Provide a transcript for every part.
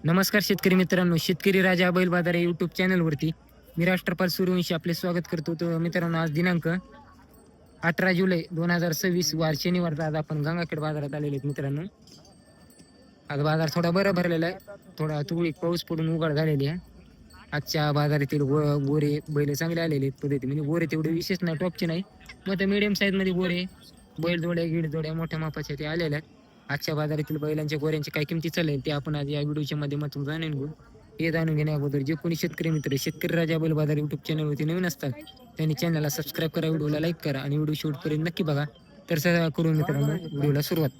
नमस्कार शेतकरी मित्रांनो, शेतकरी राजा बैल बाजार या यूट्यूब चॅनलवरती मी राष्ट्रपाल सूर्यवंशी आपले स्वागत करतो. तर मित्रांनो, आज दिनांक 18 जुलै 2026 वार शनिवार आज आपण गंगाखेड बाजारात आलेले आहेत. मित्रांनो, आज बाजार थोडा बरा भरलेला आहे. थोडा तुरळक पाऊस पडून उघड झालेली आहे. आजच्या बाजारातील गोरे बैल चांगले आलेले आहेत पद्धती, म्हणजे गोरे तेवढे विशेष नाही, टॉपचे नाही, मग मीडियम साईज मध्ये गोरे बैल जोड्या गिड जोड्या मोठ्या मापाच्या ते आलेल्या आहेत. आजच्या बाजारातील बैलांच्या गोऱ्यांची काय किमती चालले ते आपण आज या व्हिडिओच्या माध्यमातून जाणून घेऊ. हे जाणून घेण्या अगोदर जे कोणी शेतकरी मित्र शेतकरी राजा बैल बाजार युट्यूब चॅनलवरती नवीन असतात त्यांनी चॅनलला सबस्क्राईब करा, व्हिडिओला लाईक करा आणि व्हिडिओ शेवटपर्यंत नक्की बघा. तर सगळं करून मित्रांनो व्हिडिओला सुरुवात.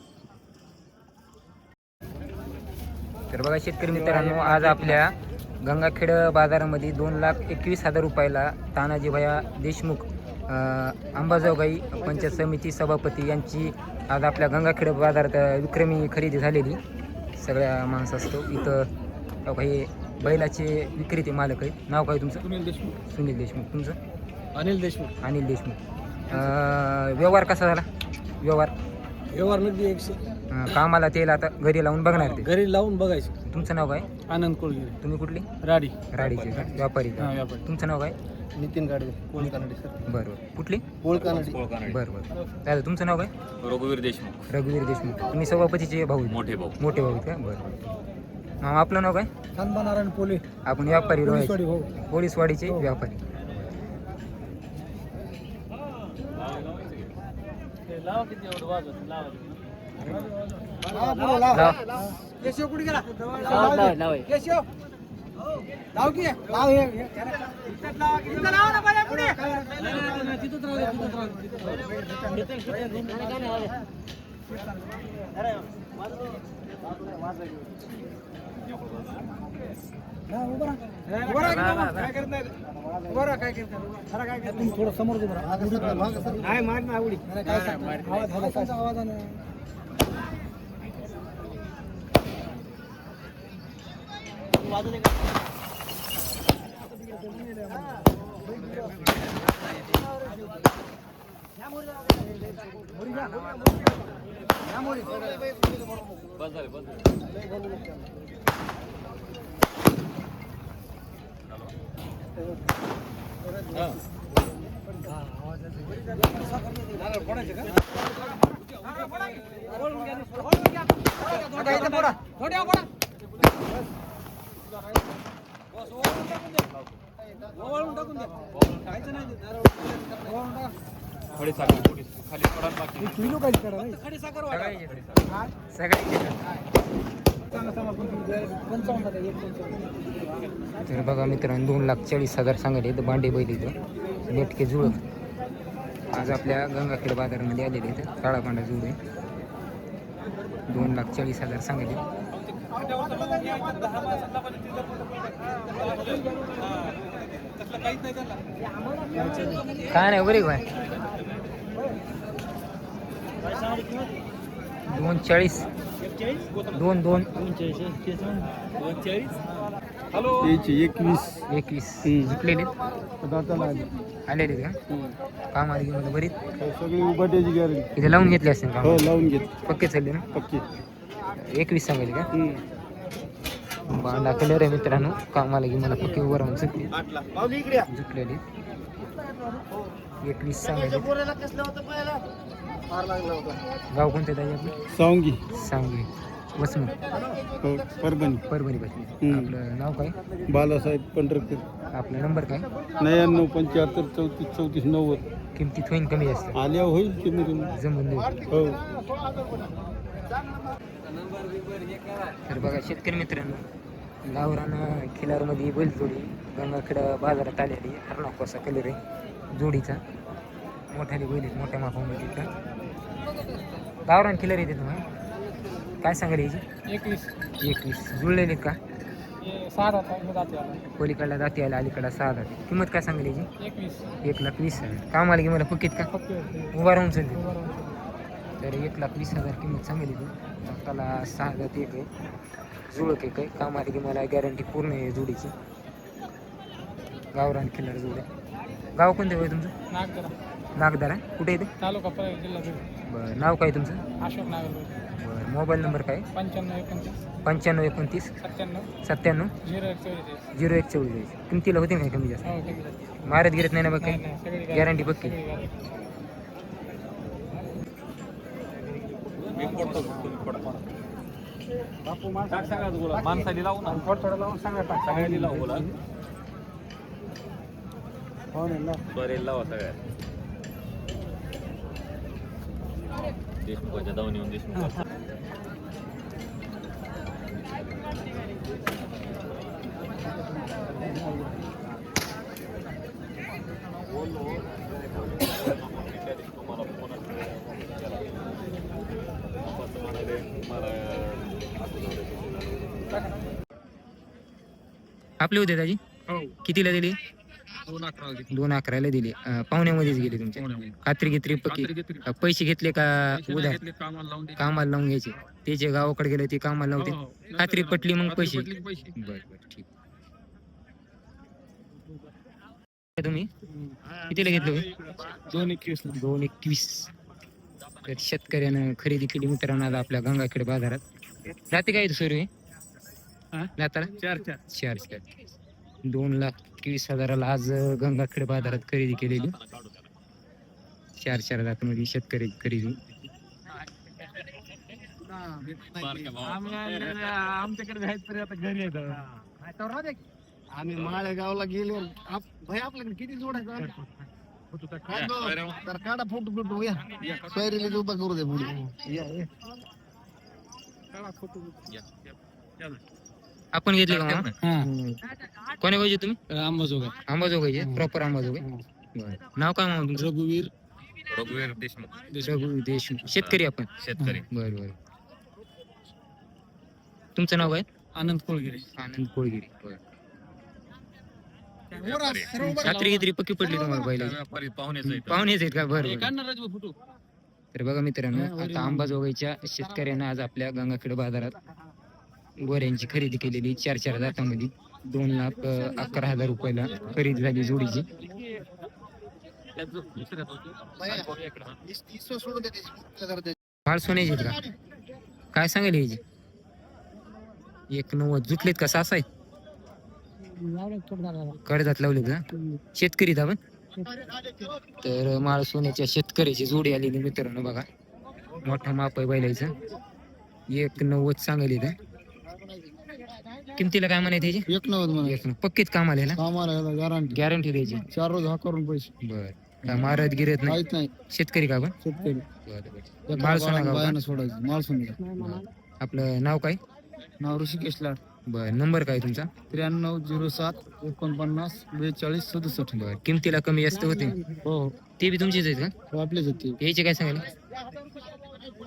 तर बघा शेतकरी मित्रांनो, आज आपल्या गंगाखेड बाजारामध्ये 2,21,000 रुपयाला तानाजी भैया देशमुख अंबाजोगाई पंचायत समिती सभापती यांची आज आपल्या गंगाखेड बाजारात विक्रमी खरेदी झालेली. सगळ्या माणसं असतो इथं. हे बैलाचे विक्रेते मालक आहेत. नाव काय तुमचं? सुनील देशमुख. सुनील देशमुख. तुमचं? अनिल देशमुख. अनिल देशमुख. व्यवहार कसा झाला? व्यवहार मध्ये 100. कामाला तेल आता घरी लावून बघणार ते? घरी लावून बघायचं. तुमचं नाव काय? आनंद कोळगिरे. तुम्ही कुठली? राडीचे का? व्यापारी का? व्यापारी. तुमचं नाव काय? नितीन गाडवे. कोळ कानडे सर. बरं. कुठली? कोळ कानडे. बरं. दादा तुमचं नाव काय? रघुवीर देशमुख. रघुवीर देशमुख. तुम्ही सभापतीचे भाऊ? मोठे भाऊ आहेत का? बरं. आपलं नाव काय? नारायण पोले. आपण व्यापारी पोलीसवाडी हो. पोलीसवाडीचे व्यापारी. केशव कुठे गेला? केशव लाव की लाव हे इथं लाव ना बाया पुढे. तिथंच राहू. थोडं समोर नाही मार ना आवडी आवाज आला. तर बघा मित्रांनो, 2,40,000 सांगायचे बांडे बैल इथं नेटके जुळत आज आपल्या गंगाखेड बाजारामध्ये आलेले इथं. काळा पांढरा जुळ आहे. 2,40,000 सांगायचे. काय नाही बरे काय 2,40. 2,40. हॅलो 21 जिंकलेले आलेले का? काम आली मला बरीच सगळी उभाट्याची गॅरंटी इथे लावून घेतले असतील का? हो लावून घेत. पक्के चालले ना? पक्की. 21 सांगायचे का? बांडा कलर आहे मित्रांनो. कामाला की मला पक्की उभं राहून जिंकलेली. 21 सांगायचे. गाव कोणते ताई आपलं? सांगली वसमत. परभणी बसली. आपलं नाव काय? बालासाहेब पंढरपूर. आपला नंबर काय? 99 75 34 34 90. किमतीत होईल कमी जास्त? आल्या होईल किंमत जमून देऊ. हो. तर बघा शेतकरी मित्रांनो, गावरान खिलारमध्ये बैलजोडी गंगाखेड बाजारात आलेली. हरणा कसा कलर आहे जोडीचा. मोठ्याने बैल आहेत, मोठ्या मापामध्ये का गावरान खिलार येते तुम्हाला. काय सांगाल याची? 21 जुळलेले का? 6 पलीकडला जाती आला, अलीकडला 6 जाती. किंमत काय सांगाल याची? 1,20,000. कामाला की मला फुकीत का उभा राहून चालते? तर 1,20,000 किंमत सांगली तू. त्याला 6 जाती एक आहे, जुळक एक आहे. कामाला की मला गॅरंटी पूर्ण आहे जोडीची. गावरान खिल्लार जोड आहे. गाव कोणतं आहे तुमचं? नागदरा. कुठे येते? तालुका जिल्हा. बरं. नाव काय तुमचं? अशोक नागर. बरं मोबाईल नंबर काय 95 29 97 0144 किमतीला होते नाही कमी जास्त मारत गिरत नाही ना बघ काही गॅरंटी पक्की माणसाली लावून थोडं लावून सांगा सगळ्यांनी लावू बोला बरेल लावा सगळ्या देशमुखाच्या जाऊन येऊन देशमुख आपले होते दाजी हो कितीला दिली 211 211ला दिली पाहुण्यामध्येच गेली तुमच्या खात्री घेतली पक्की पैसे घेतले का उधार कामाला लावून घ्यायचे त्याचे गावाकडे गेले ते कामाला लावते खात्री पटली मग पैसे बरं बरं ठीक तुम्ही कितीला घेतलं 221 तर शेतकऱ्यानं खरेदी केली मित्रांनो आज आपल्या गंगाखेड बाजारात जाते काय सुरू दाताला 4 2,20,000 आज गंगाखेड बाजारात खरेदी केलेली 4 दातामध्ये शेतकरी खरेदी आमच्याकडे जायचं तरी आता घरी येतं आम्ही माळेगावला गेलो भाई आपल्याकडे किती जोडायचं तर काढा फोटो बिटो या सोयरीला उभा करू दे पुढे आपण घेतले का मामा? कोणी पाहिजे तुम्ही अंबाजोगाईचे प्रॉपर अंबाजोगाई नाव काय मामा तुमचं रघुवीर देशमुख रघु देशमुख शेतकरी आपण बरं बरं तुमचं नाव काय आनंद कोळगिरे आनंद कोळगिरी बरं रात्री किती पक्की पडली तुम्हाला पहिला पाहुणेच आहेत का बरं फोटो तर बघा मित्रांनो आता अंबाजोगाईच्या शेतकऱ्यांना आज आपल्या गंगाखेड बाजारात गोऱ्यांची खरेदी केलेली 4 दातामध्ये 2,11,000 रुपयाला खरेदी झाली जोडीची माळ सोन्याची आहेत का काय सांगाल याची 1,90 जुटलेत का सासा आहे कडदात लावले का शेतकरी आपण तर माळ सोन्याच्या शेतकऱ्याची जोडी आलेली मित्रांनो बघा मोठा माप आहे बैलायचं 1,90 सांगली का किमतीला काय म्हणायचे त्याची 190 पक्कीच काम आले ना गॅरंटी द्यायची 4 रोज हा करून पैसे बर काय मारत गिरत नाही नाही शेतकरी का आपण शेतकरी बरं माळ सोना गाव का? सोडायचं माल सोडून आपलं नाव काय नाव ऋषिकेश लाड बर नंबर काय तुमचा 9307 49 42 67 बर किमतीला कमी जास्त होते हो ते बी तुमचेच आहेत का आपलेच होते याचे काय सांगाल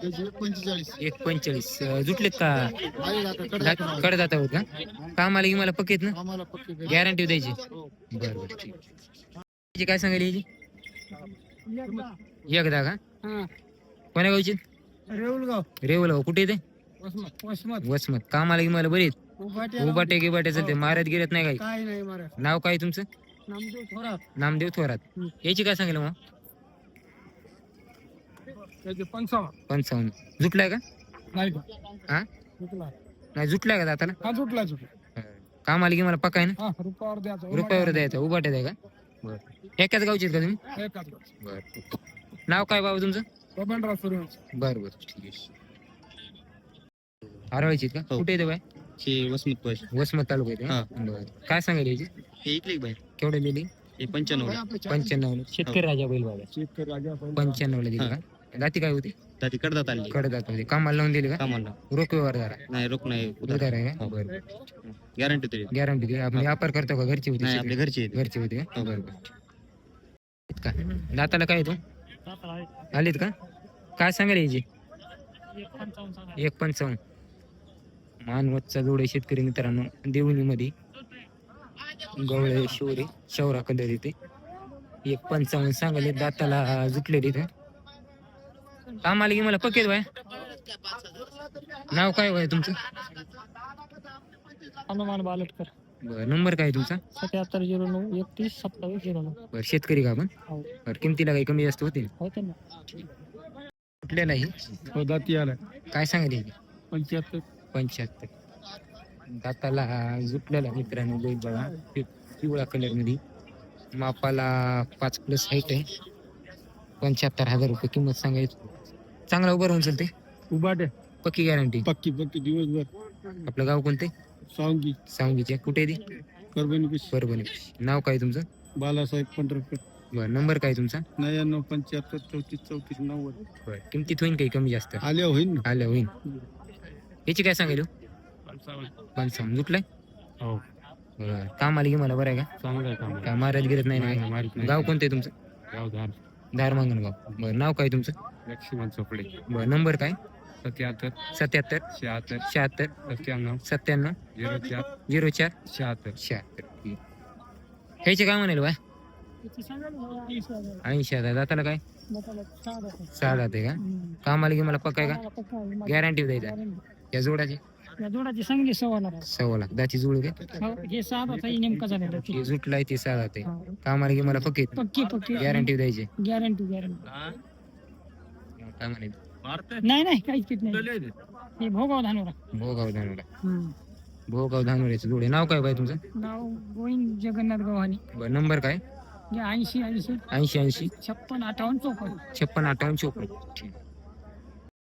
45 1,45 जुटलेत का कडे जाता होत का कामाला की मला पक्केत ना आम्हाला पक्के गॅरंटी द्यायची बरं बरं ठीक याची काय सांगाल याची एकदा का कोण्या गावची रेवलगाव रेवलगाव कुठे येते वसमत वसमत कामाला की मला बरेच उबाटे गिबाटे चालते मारत गिरत नाही काही काय नाही मारा नाव काय तुमचं नामदेव थोरात नामदेव थोरात याची काय सांगितलं मग त्याचे 55 जुटलाय का नाही हा नाही जुटलाय का दाताला हा सुटला कामाला की मला पक्का आहे ना हा रुपयावर द्यायचा रुपयावर द्यायचा उबाटे द्या का बरं एकाच गावचे आहेत का तुम्ही एकाच बरं नाव काय बाबा तुमचं बबनराव सूर्यवंशी बरं बरं ठीक आहे आरवायची का कुठे येते बाय वसमत तालुका येते बरं काय सांगायला याची केवढे दिली 95 शेतकरी राजा बैल बाबा शेतकरी राजा 95 ला दिली का जाती काय होती कडदात आली कडदात होती कामाला लावून दिली का कामाला रोख व्यवहार जरा नाही रोख नाही उधार आहे का बरं गॅरंटी तरी गॅरंटी दे आपण व्यापार करतो का घरची होती नाही शेतकरी? आपल्या घरची आहे. घरची होती का बरं का दाताला काय तू आलीत का काय सांगायला याची 1,55 मानवतचा जोडे शेतकरी मित्रांनो देवणी मध्ये गवळे शोरे शौरा कलर येते 1,55 सांगायले दाताला जुटले तिथे काम आले की मला पकेत बाय नाव काय बाय तुमचं हनुमान बालटकर बरं नंबर काय तुमचा 7709 31 2709 बरं शेतकरी का आपण बरं किमतीला काही कमी जास्त होतील होते ना कुठल्याला ही हो दाती आला काय सांगितले 75. 75 दाताला जुटलेला मित्रांनो बैल बघा पिवळा कलर मध्ये मापाला 5+ हाईट आहे 75,000 रुपये किंमत सांगायची चांगला उभं राहून चालते उभाट पक्की गॅरंटी पक्की पक्की दिवसभर आपलं गाव कोणते सावंगी सांगलीचे कुठे ती परभणी परभणी नाव काय तुमचं बालासाहेब पंढरपूर बरं नंबर काय तुमचा 99 75 34 34 90. बरं किमतीत होईल काही कमी जास्त आल्या होईल ना आलं होईल याची काय सांगेल पण समजूटलंय हो बरं काम आली की मला बरं आहे का चांगलं काम काय मारायला गिरत नाही ना गाव कोणतं आहे तुमचं गावधार धारमांगण गाव बरं नाव काय तुमचं लक्ष्मण चोपडे बरं नंबर काय 77 77 76 76 97 97 04 04 76. 76 ह्याचे काय म्हणाल बा 80,000 दाताला काय 6 दाते का काम आली की मला पक्का आहे का गॅरंटी द्यायचा या जोडाची जोडाची सांगली 1.25 1.25 लाख दाची जुळ काय लाख हे 6 दाता नेमका झालेला हे जुटलाय ते 6 दाते काम आली की मला पक्की पक्की पक्की गॅरंटी द्यायची गॅरंटी काय म्हणाल नाही काहीच पित नाही हे भोगाव धानोरा भोगाव धानोरा भोगाव धानोऱ्याचं जोड आहे नाव काय बाय तुमचं नाव गोविंद जगन्नाथ गव्हाणे बरं नंबर काय 80 80 80 80 56 58 54 56 58 54